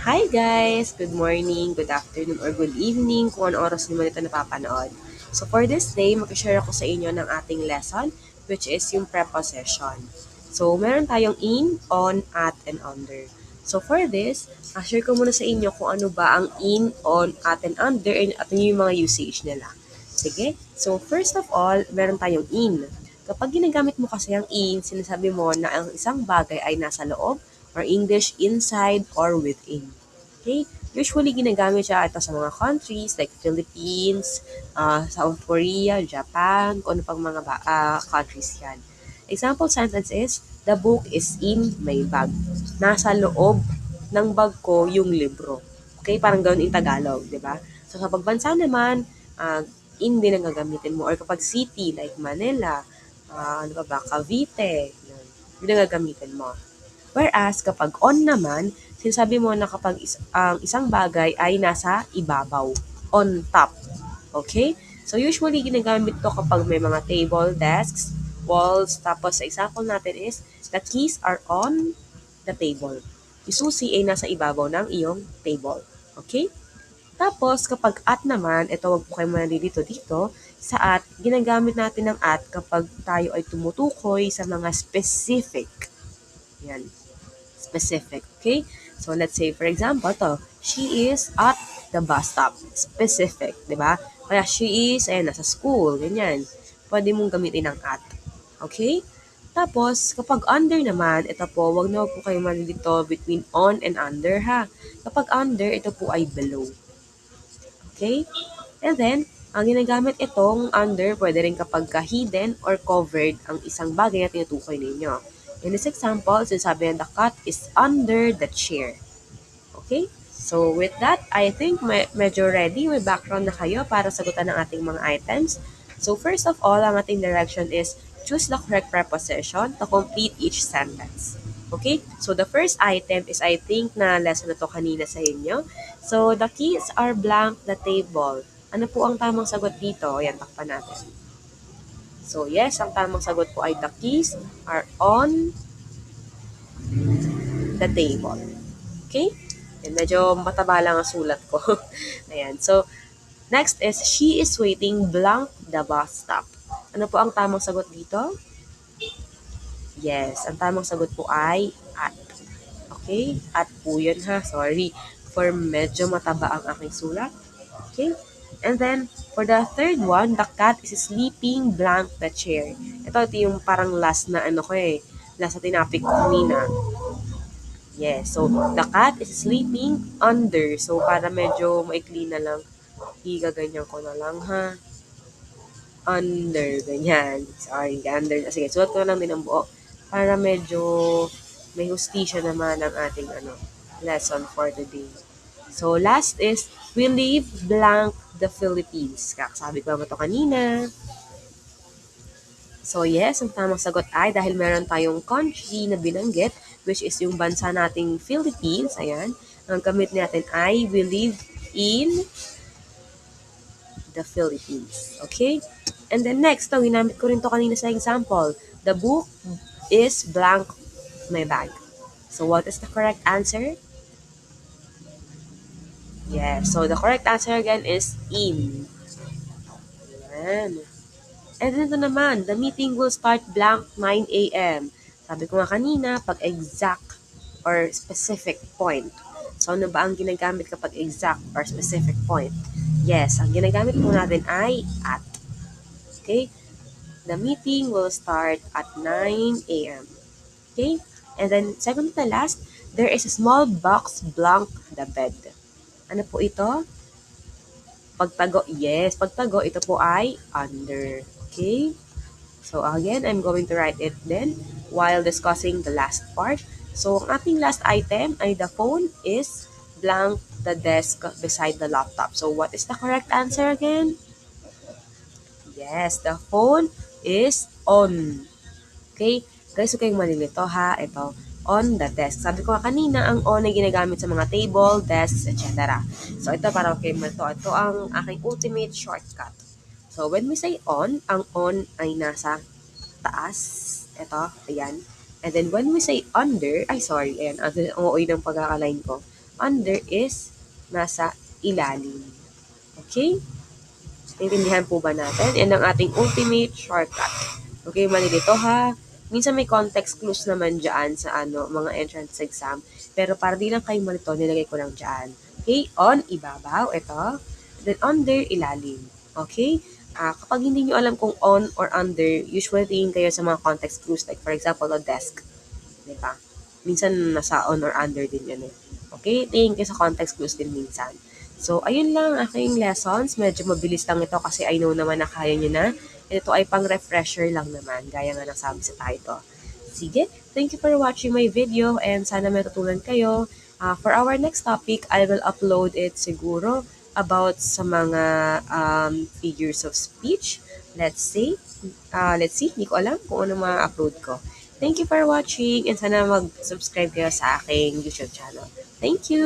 Hi guys! Good morning, good afternoon, or good evening kung ano oras naman ito napapanood. So for this day, mag-share ako sa inyo ng ating lesson which is yung preposition. So meron tayong in, on, at, and under. So for this, share ko muna sa inyo kung ano ba ang in, on, at, and under at ano yung mga usage nila. Sige? So first of all, meron tayong in. Kapag ginagamit mo kasi ang in, sinasabi mo na ang isang bagay ay nasa loob or English inside or within. Okay? Usually, ginagamit siya ito sa mga countries like Philippines, South Korea, Japan, kung ano pang mga countries yan. Example sentence is, the book is in my bag. Nasa loob ng bag ko yung libro. Okay? Parang ganoon in Tagalog, di ba? So, sa pagbansa naman, in din ang gagamitin mo. Or kapag city like Manila, ano ba, Cavite, yun ang gagamitin mo. Whereas kapag on naman, sinasabi mo na kapag ang isang bagay ay nasa ibabaw, on top. Okay? So usually ginagamit to kapag may mga table, desks, walls, tapos sa example natin is, the keys are on the table. Yung susi ay nasa ibabaw ng iyong table. Okay? Tapos, kapag at naman, ito wag po kayo manalilito dito, sa at, ginagamit natin ng at kapag tayo ay tumutukoy sa mga specific. Yan specific, okay? So, let's say, for example, to, she is at the bus stop. Specific, di ba? Kaya she is, nasa school, ganyan. Pwede mong gamitin ang at. Okay? Tapos, kapag under naman, ito po, wag na wag po kayo malilito between on and under, ha? Kapag under, ito po ay below. Okay? And then, ang ginagamit itong under, pwede rin kapag hidden or covered ang isang bagay na tinutukoy ninyo. In this example, sinasabi na the cat is under the chair. Okay? So, with that, I think medyo ready, may background na kayo para sagutan ng ating mga items. So, first of all, ang ating direction is choose the correct preposition to complete each sentence. Okay? So, the first item is I think na lesson na to kanina sa inyo. So, the keys are blank the table. Ano po ang tamang sagot dito? Ayan, takpan natin. So, yes, ang tamang sagot po ay the keys are on the table. Okay? And medyo mataba lang ang sulat ko. Ayan. So, next is, she is waiting blank the bus stop. Ano po ang tamang sagot dito? Yes, ang tamang sagot po ay at. Okay? At po yun ha. Sorry. For medyo mataba ang aking sulat. Okay? And then, for the third one, the cat is sleeping blank the chair. Ito yung parang last na ano ko last na tinapik ko kanina. Yes, so the cat is sleeping under. So para medyo maikli na lang, igaganyan ko na lang ha. Under, ganyan. Sorry, under. Sige, sulat ko na lang din ang buo para medyo may hustisya naman ang ating lesson for today. So last is, we leave blank the Philippines. Kakasabi ko ba ito kanina? So yes, ang tamang sagot ay dahil meron tayong country na binanggit, which is yung bansa nating Philippines. Ayan. Ang gamit natin ay we live in the Philippines. Okay? And then next, ginamit ko rin to kanina sa example. The book is blank my bag. So what is the correct answer? Yes. So the correct answer again is in. Ayan. And then ito naman, the meeting will start blank 9 a.m. Sabi ko nga kanina, pag exact or specific point. So ano ba ang ginagamit kapag exact or specific point? Yes, ang ginagamit po natin ay at. Okay? The meeting will start at 9 a.m. Okay? And then, second to the last, there is a small box blank the bed. Ano po ito? Pagtago, yes. Pagtago, ito po ay under. Okay? So again, I'm going to write it then while discussing the last part. So ang ating last item ay the phone is blank the desk beside the laptop. So what is the correct answer again? Yes, the phone is on. Okay? Guys, huwag kayong malilito ha. Ito, on the desk. Sabi ko kanina, ang on ay ginagamit sa mga table, desks, etc. So ito, para kayo malito. Ito ang aking ultimate shortcut. So when we say ang on ay nasa taas. Ito, ayan. And then when we say under, ay sorry, ayan, ang OA ng pagkakaline ko. under is nasa ilalim. Okay? Naintindihan po ba natin? Yan ang ating ultimate shortcut. Okay, malilito ha. Minsan may context clues naman dyan sa mga entrance exam. Pero para di lang kayo malito, nilagay ko lang dyan. Okay, on, ibabaw, ito. Then under, ilalim. Okay? Kapag hindi nyo alam kung on or under, usually tingin kayo sa mga context clues. Like for example, the desk. Diba? Minsan nasa on or under din yan eh. Okay? Tingin kayo sa context clues din minsan. So, ayun lang aking lessons. Medyo mabilis lang ito kasi I know naman na kaya nyo na. Ito ay pang-refresher lang naman, gaya nga ng sabi sa title. Sige, thank you for watching my video and sana matutunan kayo. For our next topic, I will upload it siguro about sa mga figures of speech. Let's see, hindi ko alam kung ano ma-upload ko. Thank you for watching and sana mag-subscribe kayo sa aking YouTube channel. Thank you!